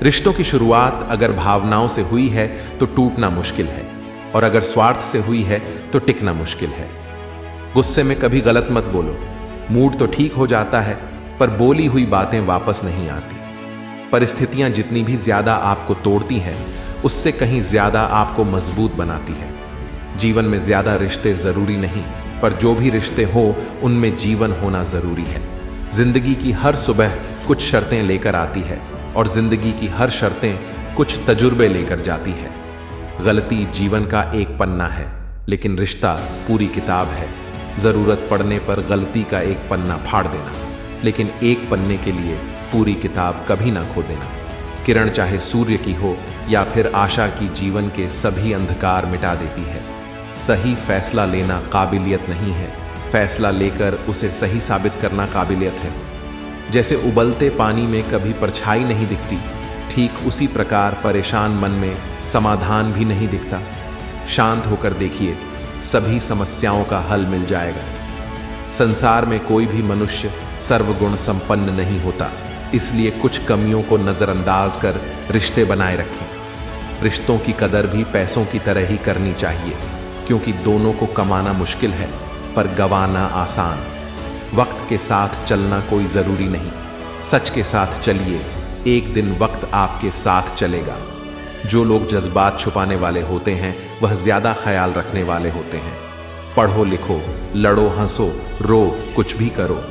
रिश्तों की शुरुआत अगर भावनाओं से हुई है तो टूटना मुश्किल है, और अगर स्वार्थ से हुई है तो टिकना मुश्किल है। गुस्से में कभी गलत मत बोलो। मूड तो ठीक हो जाता है, पर बोली हुई बातें वापस नहीं आती। परिस्थितियां जितनी भी ज्यादा आपको तोड़ती हैं, उससे कहीं ज्यादा आपको मजबूत बनाती है। जीवन में ज्यादा रिश्ते जरूरी नहीं, पर जो भी रिश्ते हो उनमें जीवन होना जरूरी है। जिंदगी की हर सुबह कुछ शर्तें लेकर आती है, और जिंदगी की हर शर्तें कुछ तजुर्बे लेकर जाती है। गलती जीवन का एक पन्ना है, लेकिन रिश्ता पूरी किताब है। जरूरत पड़ने पर गलती का एक पन्ना फाड़ देना, लेकिन एक पन्ने के लिए पूरी किताब कभी ना खो देना। किरण चाहे सूर्य की हो या फिर आशा की, जीवन के सभी अंधकार मिटा देती है। सही फैसला लेना काबिलियत नहीं है, फैसला लेकर उसे सही साबित करना काबिलियत है। जैसे उबलते पानी में कभी परछाई नहीं दिखती, ठीक उसी प्रकार परेशान मन में समाधान भी नहीं दिखता। शांत होकर देखिए, सभी समस्याओं का हल मिल जाएगा। संसार में कोई भी मनुष्य सर्वगुण संपन्न नहीं होता, इसलिए कुछ कमियों को नजरअंदाज कर रिश्ते बनाए रखें। रिश्तों की कदर भी पैसों की तरह ही करनी चाहिए, क्योंकि दोनों को कमाना मुश्किल है पर गंवाना आसान। वक्त के साथ चलना कोई जरूरी नहीं, सच के साथ चलिए, एक दिन वक्त आपके साथ चलेगा। जो लोग जज्बात छुपाने वाले होते हैं, वह ज्यादा ख्याल रखने वाले होते हैं। पढ़ो लिखो, लड़ो हंसो, रो, कुछ भी करो,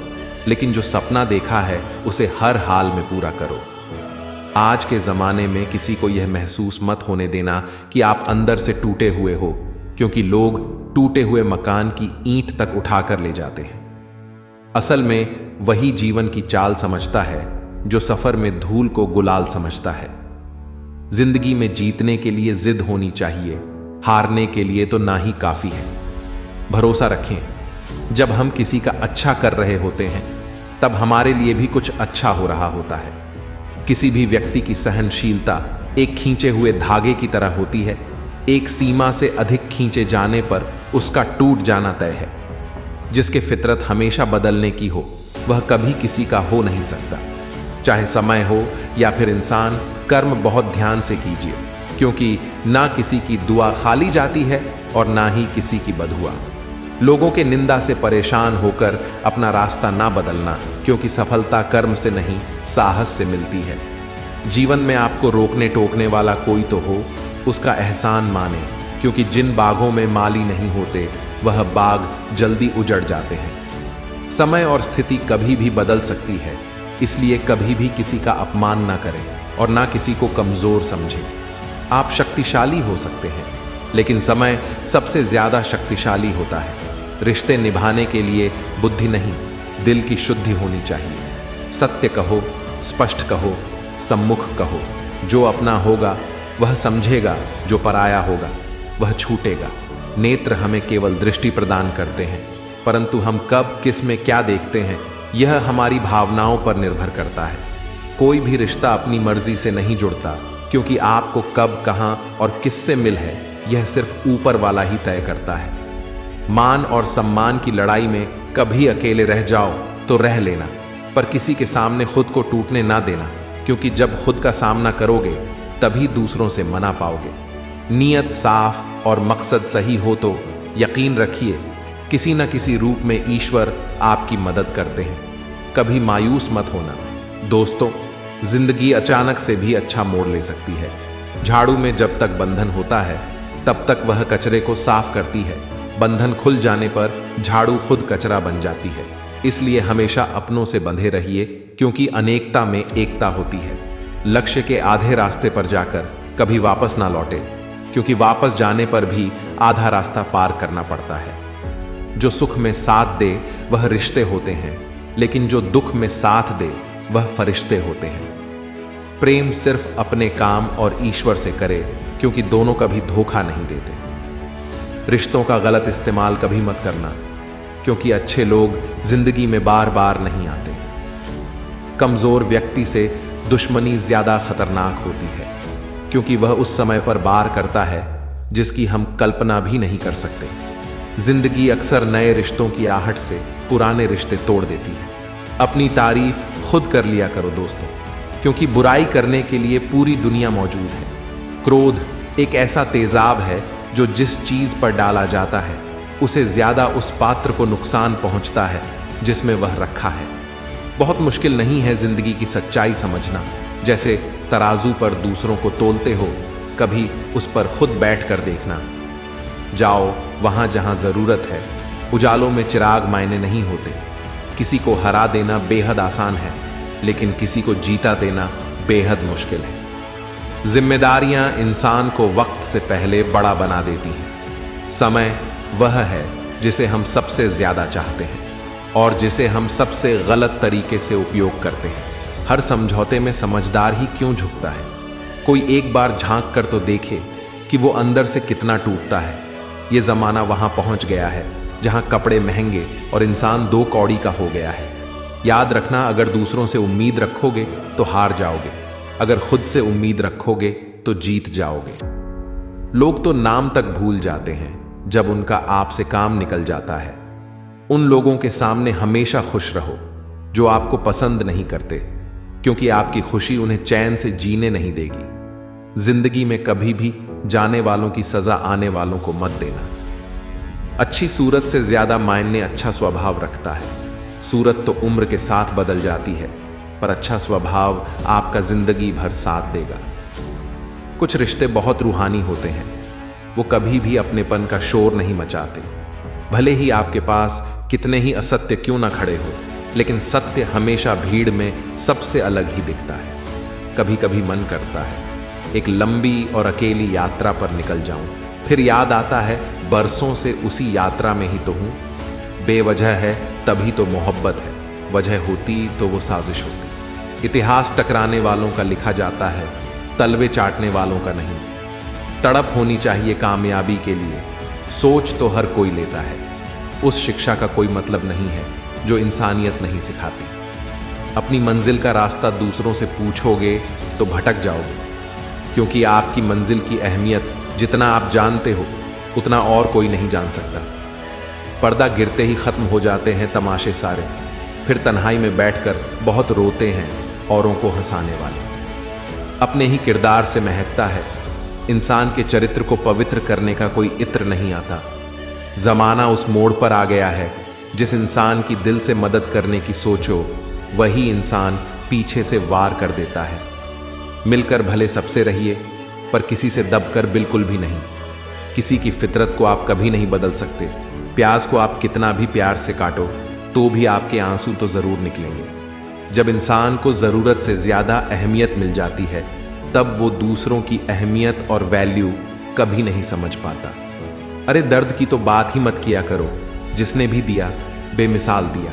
लेकिन जो सपना देखा है उसे हर हाल में पूरा करो। आज के जमाने में किसी को यह महसूस मत होने देना कि आप अंदर से टूटे हुए हो, क्योंकि लोग टूटे हुए मकान की ईंट तक उठाकर ले जाते हैं। असल में वही जीवन की चाल समझता है जो सफर में धूल को गुलाल समझता है। जिंदगी में जीतने के लिए जिद होनी चाहिए, हारने के लिए तो ना ही काफी है। भरोसा रखें, जब हम किसी का अच्छा कर रहे होते हैं तब हमारे लिए भी कुछ अच्छा हो रहा होता है। किसी भी व्यक्ति की सहनशीलता एक खींचे हुए धागे की तरह होती है। एक सीमा से अधिक खींचे जाने पर उसका टूट जाना तय है। जिसके फितरत हमेशा बदलने की हो, वह कभी किसी का हो नहीं सकता। चाहे समय हो या फिर इंसान, कर्म बहुत ध्यान से कीजिए, क्योंकि ना किसी की दुआ खाली जाती है और ना ही किसी की बदहुआ। लोगों के निंदा से परेशान होकर अपना रास्ता ना बदलना, क्योंकि सफलता कर्म से नहीं साहस से मिलती है। जीवन में आपको रोकने टोकने वाला कोई तो हो, उसका एहसान माने, क्योंकि जिन बागों में माली नहीं होते वह बाग जल्दी उजड़ जाते हैं। समय और स्थिति कभी भी बदल सकती है, इसलिए कभी भी किसी का अपमान ना करें और ना किसी को कमजोर समझें। आप शक्तिशाली हो सकते हैं, लेकिन समय सबसे ज्यादा शक्तिशाली होता है। रिश्ते निभाने के लिए बुद्धि नहीं, दिल की शुद्धि होनी चाहिए। सत्य कहो, स्पष्ट कहो, सम्मुख कहो। जो अपना होगा वह समझेगा, जो पराया होगा वह छूटेगा। नेत्र हमें केवल दृष्टि प्रदान करते हैं, परंतु हम कब किस में क्या देखते हैं यह हमारी भावनाओं पर निर्भर करता है। कोई भी रिश्ता अपनी मर्जी से नहीं जुड़ता, क्योंकि आपको कब, कहां और किससे मिल है यह सिर्फ ऊपर वाला ही तय करता है। मान और सम्मान की लड़ाई में कभी अकेले रह जाओ तो रह लेना, पर किसी के सामने खुद को टूटने ना देना, क्योंकि जब खुद का सामना करोगे तभी दूसरों से मना पाओगे। नीयत साफ और मकसद सही हो तो यकीन रखिए किसी न किसी रूप में ईश्वर आपकी मदद करते हैं। कभी मायूस मत होना। दोस्तों, जिंदगी अचानक से भी अच्छा मोड़ ले सकती है। झाड़ू में जब तक बंधन होता है तब तक वह कचरे को साफ करती है। बंधन खुल जाने पर झाड़ू खुद कचरा बन जाती है। इसलिए हमेशा अपनों से बंधे रहिए, क्योंकि अनेकता में एकता होती है। लक्ष्य के आधे रास्ते पर जाकर कभी वापस ना लौटे, क्योंकि वापस जाने पर भी आधा रास्ता पार करना पड़ता है। जो सुख में साथ दे वह रिश्ते होते हैं, लेकिन जो दुख में साथ दे वह फरिश्ते होते हैं। प्रेम सिर्फ अपने काम और ईश्वर से करे, क्योंकि दोनों कभी धोखा नहीं देते। रिश्तों का गलत इस्तेमाल कभी मत करना, क्योंकि अच्छे लोग जिंदगी में बार बार नहीं आते। कमजोर व्यक्ति से दुश्मनी ज्यादा खतरनाक होती है, क्योंकि वह उस समय पर बार करता है जिसकी हम कल्पना भी नहीं कर सकते। जिंदगी अक्सर नए रिश्तों की आहट से पुराने रिश्ते तोड़ देती है। अपनी तारीफ खुद कर लिया करो दोस्तों। क्योंकि बुराई करने के लिए पूरी दुनिया मौजूद है। क्रोध एक ऐसा तेजाब है जो जिस चीज पर डाला जाता है उसे ज्यादा उस पात्र को नुकसान पहुंचता है जिसमें वह रखा है। बहुत मुश्किल नहीं है जिंदगी की सच्चाई समझना। जैसे तराजू पर दूसरों को तोलते हो, कभी उस पर खुद बैठ कर देखना। जाओ वहां जहां जरूरत है। उजालों में चिराग मायने नहीं होते। किसी को हरा देना बेहद आसान है, लेकिन किसी को जीता देना बेहद मुश्किल है। जिम्मेदारियां इंसान को वक्त से पहले बड़ा बना देती हैं। समय वह है जिसे हम सबसे ज्यादा चाहते हैं और जिसे हम सबसे गलत तरीके से उपयोग करते हैं। हर समझौते में समझदार ही क्यों झुकता है? कोई एक बार झांक कर तो देखे कि वो अंदर से कितना टूटता है। ये जमाना वहां पहुंच गया है जहां कपड़े महंगे और इंसान 2 कौड़ी का हो गया है। याद रखना, अगर दूसरों से उम्मीद रखोगे तो हार जाओगे, अगर खुद से उम्मीद रखोगे तो जीत जाओगे। लोग तो नाम तक भूल जाते हैं जब उनका आपसे काम निकल जाता है। उन लोगों के सामने हमेशा खुश रहो जो आपको पसंद नहीं करते, क्योंकि आपकी खुशी उन्हें चैन से जीने नहीं देगी। जिंदगी में कभी भी जाने वालों की सजा आने वालों को मत देना। अच्छी सूरत से ज्यादा मायने अच्छा स्वभाव रखता है। सूरत तो उम्र के साथ बदल जाती है, पर अच्छा स्वभाव आपका जिंदगी भर साथ देगा। कुछ रिश्ते बहुत रूहानी होते हैं। वो कभी भी अपनेपन का शोर नहीं मचाते। भले ही आपके पास कितने ही असत्य क्यों ना खड़े हो, लेकिन सत्य हमेशा भीड़ में सबसे अलग ही दिखता है। कभी कभी मन करता है एक लंबी और अकेली यात्रा पर निकल जाऊं, फिर याद आता है बरसों से उसी यात्रा में ही तो हूं। बेवजह है तभी तो मोहब्बत है, वजह होती तो वो साजिश होती। इतिहास टकराने वालों का लिखा जाता है, तलवे चाटने वालों का नहीं। तड़प होनी चाहिए कामयाबी के लिए, सोच तो हर कोई लेता है। उस शिक्षा का कोई मतलब नहीं है जो इंसानियत नहीं सिखाती। अपनी मंजिल का रास्ता दूसरों से पूछोगे तो भटक जाओगे, क्योंकि आपकी मंजिल की अहमियत जितना आप जानते हो उतना और कोई नहीं जान सकता। पर्दा गिरते ही खत्म हो जाते हैं तमाशे सारे, फिर तन्हाई में बैठकर बहुत रोते हैं औरों को हंसाने वाले। अपने ही किरदार से महकता है। इंसान के चरित्र को पवित्र करने का कोई इत्र नहीं आता। जमाना उस मोड़ पर आ गया है, जिस इंसान की दिल से मदद करने की सोचो वही इंसान पीछे से वार कर देता है। मिलकर भले सबसे रहिए, पर किसी से दबकर बिल्कुल भी नहीं। किसी की फितरत को आप कभी नहीं बदल सकते। प्याज को आप कितना भी प्यार से काटो तो भी आपके आंसू तो जरूर निकलेंगे। जब इंसान को जरूरत से ज्यादा अहमियत मिल जाती है, तब वो दूसरों की अहमियत और वैल्यू कभी नहीं समझ पाता। अरे दर्द की तो बात ही मत किया करो, जिसने भी दिया बेमिसाल दिया।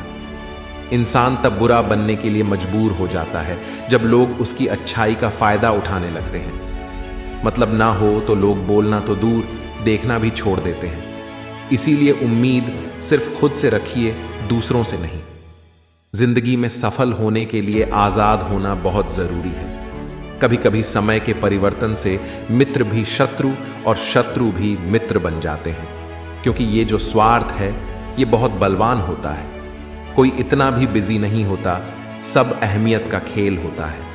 इंसान तब बुरा बनने के लिए मजबूर हो जाता है जब लोग उसकी अच्छाई का फायदा उठाने लगते हैं। मतलब ना हो तो लोग बोलना तो दूर, देखना भी छोड़ देते हैं। इसीलिए उम्मीद सिर्फ खुद से रखिए, दूसरों से नहीं। जिंदगी में सफल होने के लिए आजाद होना बहुत जरूरी है। कभी कभी समय के परिवर्तन से मित्र भी शत्रु और शत्रु भी मित्र बन जाते हैं, क्योंकि ये जो स्वार्थ है ये बहुत बलवान होता है। कोई इतना भी बिजी नहीं होता, सब अहमियत का खेल होता है।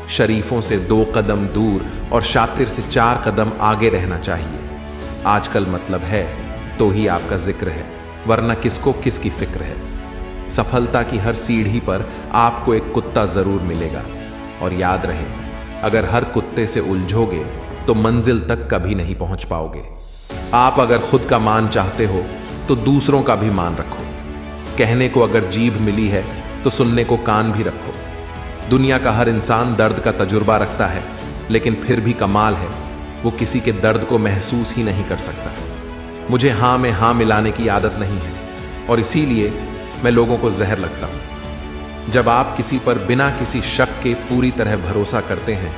शरीफों से 2 कदम दूर और शातिर से 4 कदम आगे रहना चाहिए। आजकल मतलब है तो ही आपका जिक्र है, वरना किसको किसकी फिक्र है। सफलता की हर सीढ़ी पर आपको एक कुत्ता जरूर मिलेगा, और याद रहे अगर हर कुत्ते से उलझोगे तो मंजिल तक कभी नहीं पहुंच पाओगे। आप अगर खुद का मान चाहते हो तो दूसरों का भी मान रखो। कहने को अगर जीभ मिली है तो सुनने को कान भी रखो। दुनिया का हर इंसान दर्द का तजुर्बा रखता है, लेकिन फिर भी कमाल है वो किसी के दर्द को महसूस ही नहीं कर सकता। मुझे हाँ में हाँ मिलाने की आदत नहीं है, और इसीलिए मैं लोगों को जहर लगता हूं। जब आप किसी पर बिना किसी शक के पूरी तरह भरोसा करते हैं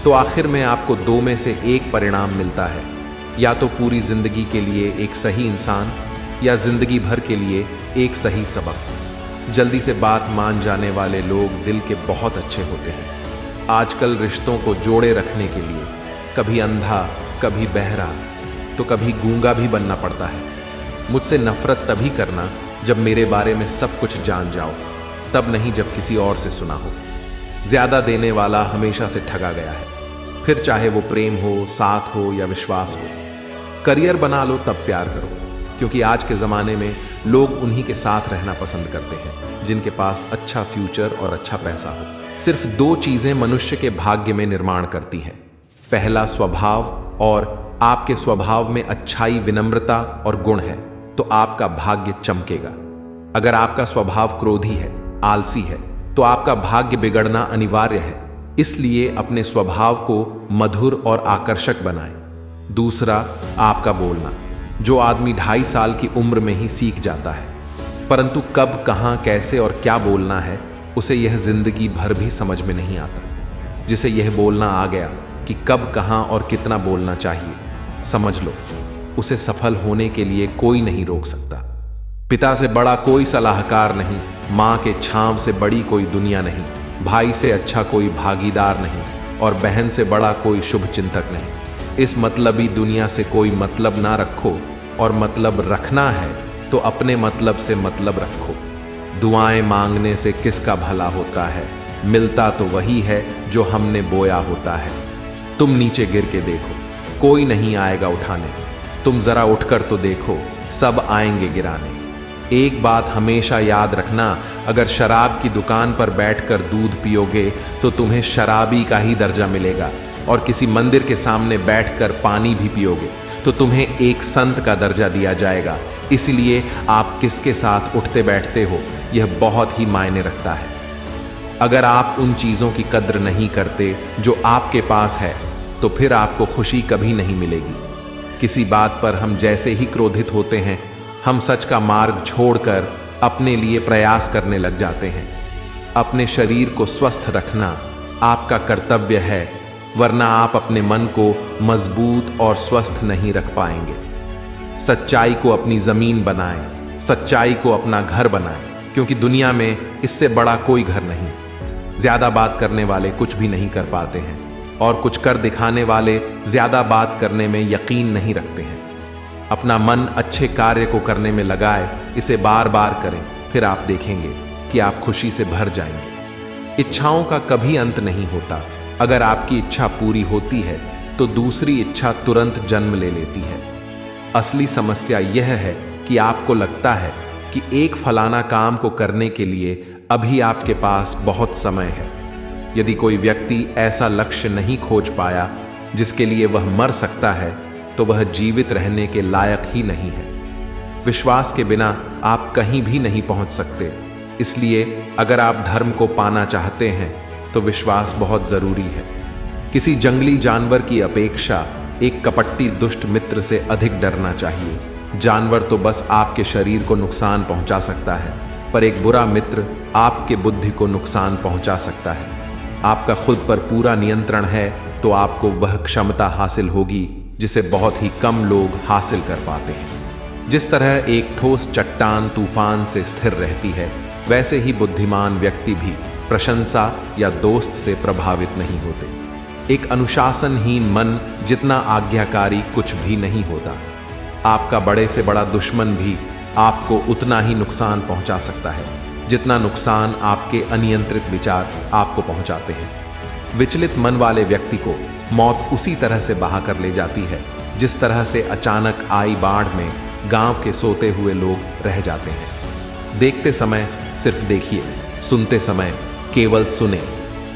तो आखिर में आपको 2 में से एक परिणाम मिलता है, या तो पूरी जिंदगी के लिए एक सही इंसान, या जिंदगी भर के लिए एक सही सबक। जल्दी से बात मान जाने वाले लोग दिल के बहुत अच्छे होते हैं। आजकल रिश्तों को जोड़े रखने के लिए कभी अंधा, कभी बहरा, तो कभी गूंगा भी बनना पड़ता है। मुझसे नफरत तभी करना जब मेरे बारे में सब कुछ जान जाओ, तब नहीं जब किसी और से सुना हो। ज्यादा देने वाला हमेशा से ठगा गया है, फिर चाहे वो प्रेम हो, साथ हो या विश्वास हो। करियर बना लो तब प्यार करो, क्योंकि आज के ज़माने में लोग उन्हीं के साथ रहना पसंद करते हैं जिनके पास अच्छा फ्यूचर और अच्छा पैसा हो। सिर्फ दो चीज़ें मनुष्य के भाग्य में निर्माण करती हैं, पहला स्वभाव, और आपके स्वभाव में अच्छाई, विनम्रता और गुण है तो आपका भाग्य चमकेगा। अगर आपका स्वभाव क्रोधी है, आलसी है, तो आपका भाग्य बिगड़ना अनिवार्य है। इसलिए अपने स्वभाव को मधुर और आकर्षक बनाएं। दूसरा, आपका बोलना, जो आदमी 2.5 साल की उम्र में ही सीख जाता है, परंतु कब, कहां, कैसे और क्या बोलना है उसे यह जिंदगी भर भी समझ में नहीं आता। जिसे यह बोलना आ गया कि कब, कहां और कितना बोलना चाहिए, समझ लो उसे सफल होने के लिए कोई नहीं रोक सकता। पिता से बड़ा कोई सलाहकार नहीं, माँ के छांव से बड़ी कोई दुनिया नहीं, भाई से अच्छा कोई भागीदार नहीं और बहन से बड़ा कोई शुभ चिंतक नहीं। इस मतलबी दुनिया से कोई मतलब ना रखो, और मतलब रखना है तो अपने मतलब से मतलब रखो। दुआएं मांगने से किसका भला होता है, मिलता तो वही है जो हमने बोया होता है। तुम नीचे गिर के देखो, कोई नहीं आएगा उठाने, तुम जरा उठकर तो देखो, सब आएंगे गिराने। एक बात हमेशा याद रखना, अगर शराब की दुकान पर बैठकर दूध पियोगे तो तुम्हें शराबी का ही दर्जा मिलेगा, और किसी मंदिर के सामने बैठकर पानी भी पियोगे तो तुम्हें एक संत का दर्जा दिया जाएगा। इसलिए आप किसके साथ उठते बैठते हो यह बहुत ही मायने रखता है। अगर आप उन चीज़ों की कद्र नहीं करते जो आपके पास है तो फिर आपको खुशी कभी नहीं मिलेगी। किसी बात पर हम जैसे ही क्रोधित होते हैं, हम सच का मार्ग छोड़कर अपने लिए प्रयास करने लग जाते हैं। अपने शरीर को स्वस्थ रखना आपका कर्तव्य है, वरना आप अपने मन को मजबूत और स्वस्थ नहीं रख पाएंगे। सच्चाई को अपनी जमीन बनाएं, सच्चाई को अपना घर बनाएं, क्योंकि दुनिया में इससे बड़ा कोई घर नहीं। ज्यादा बात करने वाले कुछ भी नहीं कर पाते हैं, और कुछ कर दिखाने वाले ज्यादा बात करने में यकीन नहीं रखते हैं। अपना मन अच्छे कार्य को करने में लगाए, इसे बार बार करें, फिर आप देखेंगे कि आप खुशी से भर जाएंगे। इच्छाओं का कभी अंत नहीं होता। अगर आपकी इच्छा पूरी होती है तो दूसरी इच्छा तुरंत जन्म ले लेती है। असली समस्या यह है कि आपको लगता है कि एक फलाना काम को करने के लिए अभी आपके पास बहुत समय है। यदि कोई व्यक्ति ऐसा लक्ष्य नहीं खोज पाया जिसके लिए वह मर सकता है, तो वह जीवित रहने के लायक ही नहीं है। विश्वास के बिना आप कहीं भी नहीं पहुंच सकते। इसलिए अगर आप धर्म को पाना चाहते हैं तो विश्वास बहुत जरूरी है। किसी जंगली जानवर की अपेक्षा एक कपटी दुष्ट मित्र से अधिक डरना चाहिए। जानवर तो बस आपके शरीर को नुकसान पहुंचा सकता है, पर एक बुरा मित्र आपके बुद्धि को नुकसान पहुंचा सकता है। आपका खुद पर पूरा नियंत्रण है तो आपको वह क्षमता हासिल होगी जिसे बहुत ही कम लोग हासिल कर पाते हैं। जिस तरह एक ठोस चट्टान तूफान से स्थिर रहती है, वैसे ही बुद्धिमान व्यक्ति भी प्रशंसा या दोस्त से प्रभावित नहीं होते। एक अनुशासनहीन मन जितना आज्ञाकारी कुछ भी नहीं होता। आपका बड़े से बड़ा दुश्मन भी आपको उतना ही नुकसान पहुंचा सकता है जितना नुकसान आपके अनियंत्रित विचार आपको पहुंचाते हैं। विचलित मन वाले व्यक्ति को मौत उसी तरह से बहा कर ले जाती है जिस तरह से अचानक आई बाढ़ में गांव के सोते हुए लोग रह जाते हैं। देखते समय सिर्फ देखिए, सुनते समय केवल सुने,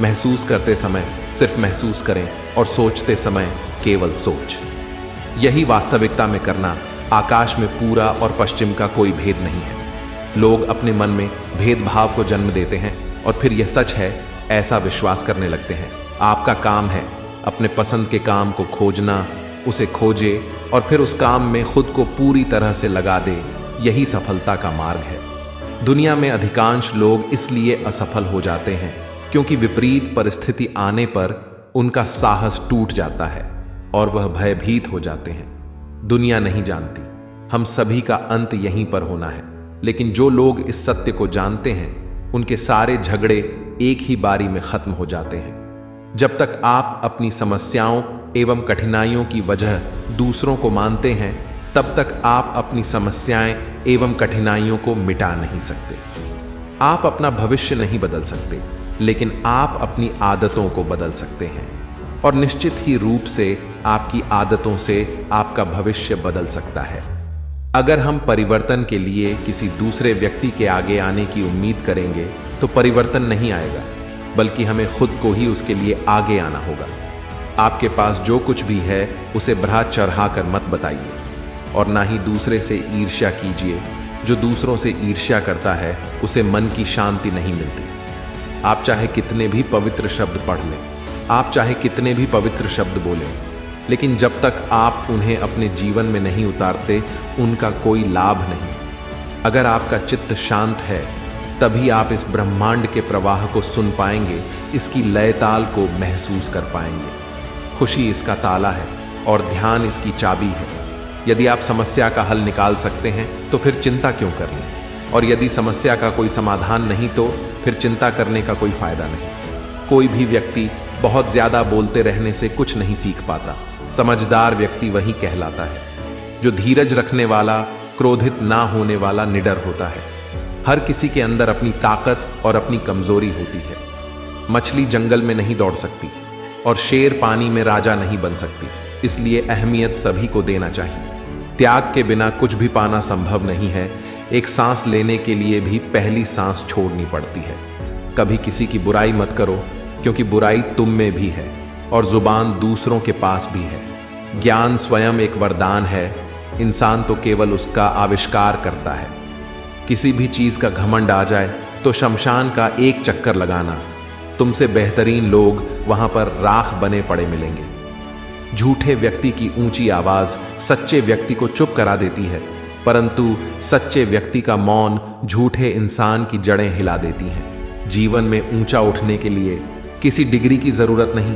महसूस करते समय सिर्फ महसूस करें और सोचते समय केवल सोच। यही वास्तविकता में करना। आकाश में पूरा और पश्चिम का कोई भेद नहीं है। लोग अपने मन में भेदभाव को जन्म देते हैं और फिर यह सच है ऐसा विश्वास करने लगते हैं। आपका काम है अपने पसंद के काम को खोजना, उसे खोजे और फिर उस काम में खुद को पूरी तरह से लगा दे। यही सफलता का मार्ग है। दुनिया में अधिकांश लोग इसलिए असफल हो जाते हैं क्योंकि विपरीत परिस्थिति आने पर उनका साहस टूट जाता है और वह भयभीत हो जाते हैं। दुनिया नहीं जानती, हम सभी का अंत यहीं पर होना है। लेकिन जो लोग इस सत्य को जानते हैं, उनके सारे झगड़े एक ही बारी में खत्म हो जाते हैं। जब तक आप अपनी समस्याओं एवं कठिनाइयों की वजह दूसरों को मानते हैं, तब तक आप अपनी समस्याएं एवं कठिनाइयों को मिटा नहीं सकते। आप अपना भविष्य नहीं बदल सकते, लेकिन आप अपनी आदतों को बदल सकते हैं और निश्चित ही रूप से आपकी आदतों से आपका भविष्य बदल सकता है। अगर हम परिवर्तन के लिए किसी दूसरे व्यक्ति के आगे आने की उम्मीद करेंगे तो परिवर्तन नहीं आएगा, बल्कि हमें खुद को ही उसके लिए आगे आना होगा। आपके पास जो कुछ भी है उसे बढ़ा चढ़ा कर मत बताइए और ना ही दूसरे से ईर्ष्या कीजिए। जो दूसरों से ईर्ष्या करता है उसे मन की शांति नहीं मिलती। आप चाहे कितने भी पवित्र शब्द पढ़ लें, आप चाहे कितने भी पवित्र शब्द बोलें, लेकिन जब तक आप उन्हें अपने जीवन में नहीं उतारते उनका कोई लाभ नहीं। अगर आपका चित्त शांत है तभी आप इस ब्रह्मांड के प्रवाह को सुन पाएंगे, इसकी लय ताल को महसूस कर पाएंगे। खुशी इसका ताला है और ध्यान इसकी चाबी है। यदि आप समस्या का हल निकाल सकते हैं तो फिर चिंता क्यों करनी, और यदि समस्या का कोई समाधान नहीं तो फिर चिंता करने का कोई फायदा नहीं। कोई भी व्यक्ति बहुत ज्यादा बोलते रहने से कुछ नहीं सीख पाता। समझदार व्यक्ति वही कहलाता है जो धीरज रखने वाला, क्रोधित ना होने वाला, निडर होता है। हर किसी के अंदर अपनी ताकत और अपनी कमजोरी होती है। मछली जंगल में नहीं दौड़ सकती और शेर पानी में राजा नहीं बन सकती, इसलिए अहमियत सभी को देना चाहिए। त्याग के बिना कुछ भी पाना संभव नहीं है। एक सांस लेने के लिए भी पहली सांस छोड़नी पड़ती है। कभी किसी की बुराई मत करो, क्योंकि बुराई तुम में भी है और जुबान दूसरों के पास भी है। ज्ञान स्वयं एक वरदान है, इंसान तो केवल उसका आविष्कार करता है। किसी भी चीज का घमंड आ जाए तो शमशान का एक चक्कर लगाना, तुमसे बेहतरीन लोग वहां पर राख बने पड़े मिलेंगे। झूठे व्यक्ति की ऊंची आवाज सच्चे व्यक्ति को चुप करा देती है, परंतु सच्चे व्यक्ति का मौन झूठे इंसान की जड़ें हिला देती हैं। जीवन में ऊंचा उठने के लिए किसी डिग्री की जरूरत नहीं,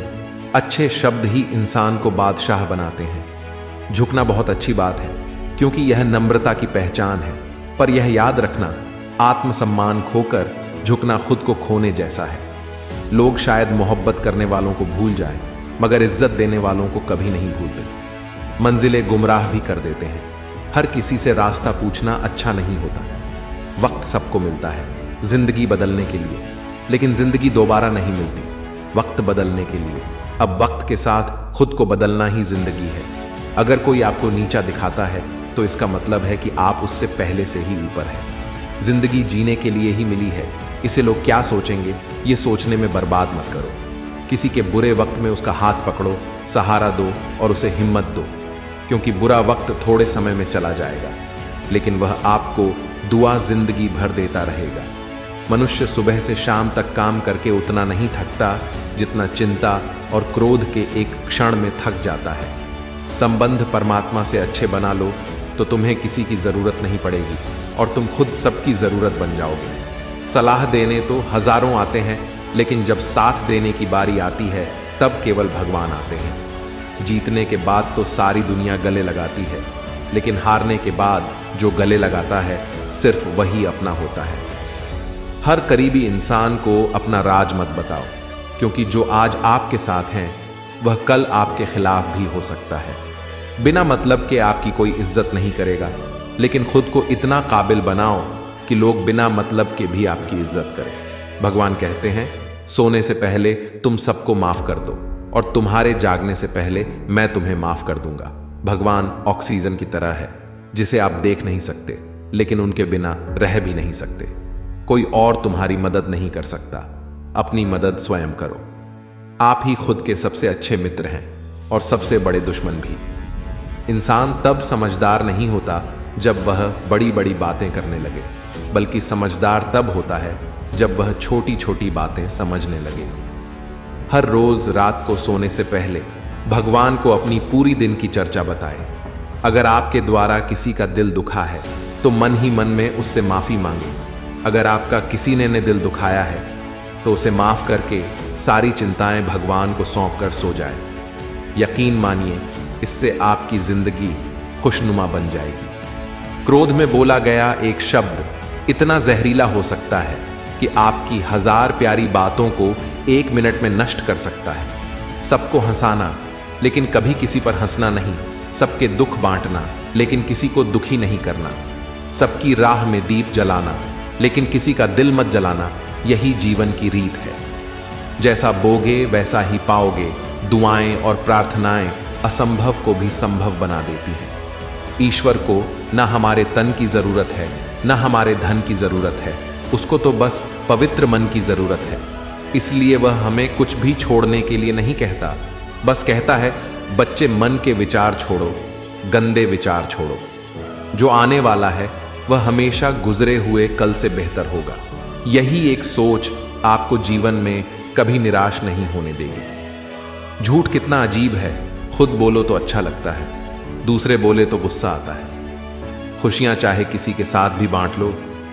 अच्छे शब्द ही इंसान को बादशाह बनाते हैं। झुकना बहुत अच्छी बात है, क्योंकि यह नम्रता की पहचान है, पर यह याद रखना, आत्मसम्मान खोकर झुकना खुद को खोने जैसा है। लोग शायद मोहब्बत करने वालों को भूल जाएं, मगर इज्जत देने वालों को कभी नहीं भूलते। मंजिलें गुमराह भी कर देते हैं। हर किसी से रास्ता पूछना अच्छा नहीं होता। वक्त सबको मिलता है जिंदगी बदलने के लिए, लेकिन जिंदगी दोबारा नहीं मिलती वक्त बदलने के लिए। अब वक्त के साथ खुद को बदलना ही जिंदगी है। अगर कोई आपको नीचा दिखाता है तो इसका मतलब है कि आप उससे पहले से ही ऊपर हैं। जिंदगी जीने के लिए ही मिली है, इसे लोग क्या सोचेंगे ये सोचने में बर्बाद मत करो। किसी के बुरे वक्त में उसका हाथ पकड़ो, सहारा दो और उसे हिम्मत दो, क्योंकि बुरा वक्त थोड़े समय में चला जाएगा, लेकिन वह आपको दुआ जिंदगी भर देता रहेगा। मनुष्य सुबह से शाम तक काम करके उतना नहीं थकता जितना चिंता और क्रोध के एक क्षण में थक जाता है। संबंध परमात्मा से अच्छे बना लो तो तुम्हें किसी की जरूरत नहीं पड़ेगी और तुम खुद सबकी जरूरत बन जाओगे। सलाह देने तो हजारों आते हैं, लेकिन जब साथ देने की बारी आती है तब केवल भगवान आते हैं। जीतने के बाद तो सारी दुनिया गले लगाती है, लेकिन हारने के बाद जो गले लगाता है सिर्फ वही अपना होता है। हर करीबी इंसान को अपना राज मत बताओ, क्योंकि जो आज आपके साथ हैं वह कल आपके खिलाफ भी हो सकता है। बिना मतलब के आपकी कोई इज्जत नहीं करेगा, लेकिन खुद को इतना काबिल बनाओ कि लोग बिना मतलब के भी आपकी इज्जत करें। भगवान कहते हैं, सोने से पहले तुम सबको माफ कर दो और तुम्हारे जागने से पहले मैं तुम्हें माफ कर दूंगा। भगवान ऑक्सीजन की तरह है, जिसे आप देख नहीं सकते, लेकिन उनके बिना रह भी नहीं सकते। कोई और तुम्हारी मदद नहीं कर सकता, अपनी मदद स्वयं करो। आप ही खुद के सबसे अच्छे मित्र हैं और सबसे बड़े दुश्मन भी। इंसान तब समझदार नहीं होता जब वह बड़ी बड़ी बातें करने लगे, बल्कि समझदार तब होता है जब वह छोटी छोटी बातें समझने लगे। हर रोज रात को सोने से पहले भगवान को अपनी पूरी दिन की चर्चा बताएं। अगर आपके द्वारा किसी का दिल दुखा है तो मन ही मन में उससे माफी मांगे। अगर आपका किसी ने दिल दुखाया है तो उसे माफ करके सारी चिंताएं भगवान को सौंप कर सो जाए। यकीन मानिए, इससे आपकी जिंदगी खुशनुमा बन जाएगी। क्रोध में बोला गया एक शब्द इतना जहरीला हो सकता है कि आपकी 1000 प्यारी बातों को 1 मिनट में नष्ट कर सकता है। सबको हंसाना, लेकिन कभी किसी पर हंसना नहीं। सबके दुख बांटना, लेकिन किसी को दुखी नहीं करना। सबकी राह में दीप जलाना, लेकिन किसी का दिल मत जलाना। यही जीवन की रीत है। जैसा बोगे वैसा ही पाओगे। दुआएं और प्रार्थनाएं असंभव को भी संभव बना देती हैं। ईश्वर को ना हमारे तन की जरूरत है, ना हमारे धन की जरूरत है। उसको तो बस पवित्र मन की जरूरत है। इसलिए वह हमें कुछ भी छोड़ने के लिए नहीं कहता, बस कहता है, बच्चे मन के विचार छोड़ो, गंदे विचार छोड़ो। जो आने वाला है वह हमेशा गुजरे हुए कल से बेहतर होगा। यही एक सोच आपको जीवन में कभी निराश नहीं होने देगी। झूठ कितना अजीब है, खुद बोलो तो अच्छा लगता है, दूसरे बोले तो गुस्सा आता है। खुशियां चाहे किसी के साथ भी बांट लो,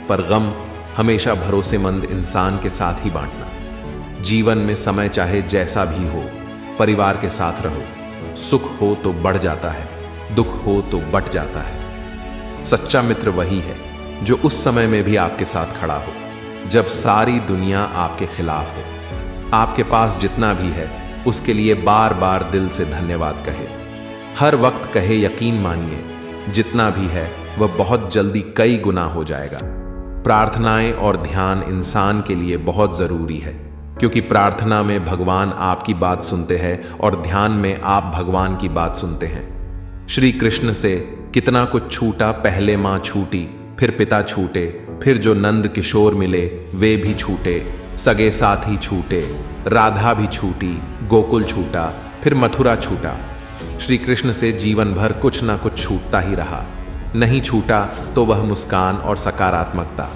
पर गम हमेशा भरोसेमंद इंसान के साथ ही बांटना। जीवन में समय चाहे जैसा भी हो, परिवार के साथ रहो। सुख हो तो बढ़ जाता है, दुख हो तो बट जाता है। सच्चा मित्र वही है जो उस समय में भी आपके साथ खड़ा हो, जब सारी दुनिया आपके खिलाफ हो। आपके पास जितना भी है उसके लिए बार बार दिल से धन्यवाद कहे। हर वक्त कहे, यकीन मानिए, जितना भी है वह बहुत जल्दी कई गुना हो जाएगा। प्रार्थनाएं और ध्यान इंसान के लिए बहुत जरूरी है, क्योंकि प्रार्थना में भगवान आपकी बात सुनते हैं और ध्यान में आप भगवान की बात सुनते हैं। श्री कृष्ण से कितना कुछ छूटा, पहले मां छूटी, फिर पिता छूटे, फिर जो नंद किशोर मिले वे भी छूटे, सगे साथी छूटे, राधा भी छूटी, गोकुल छूटा, फिर मथुरा छूटा। श्री कृष्ण से जीवन भर कुछ ना कुछ छूटता ही रहा। नहीं छूटा तो वह मुस्कान और सकारात्मकता।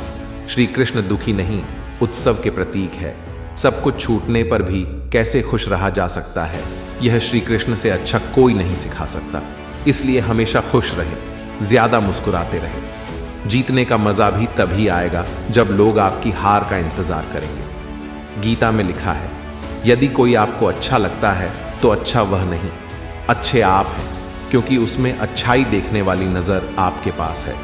श्री कृष्ण दुखी नहीं, उत्सव के प्रतीक है। सब कुछ छूटने पर भी कैसे खुश रहा जा सकता है, यह श्री कृष्ण से अच्छा कोई नहीं सिखा सकता। इसलिए हमेशा खुश रहे, ज्यादा मुस्कुराते रहे। जीतने का मजा भी तभी आएगा जब लोग आपकी हार का इंतजार करेंगे। गीता में लिखा है, यदि कोई आपको अच्छा लगता है तो अच्छा वह नहीं, अच्छे आप हैं, क्योंकि उसमें अच्छाई देखने वाली नजर आपके पास है।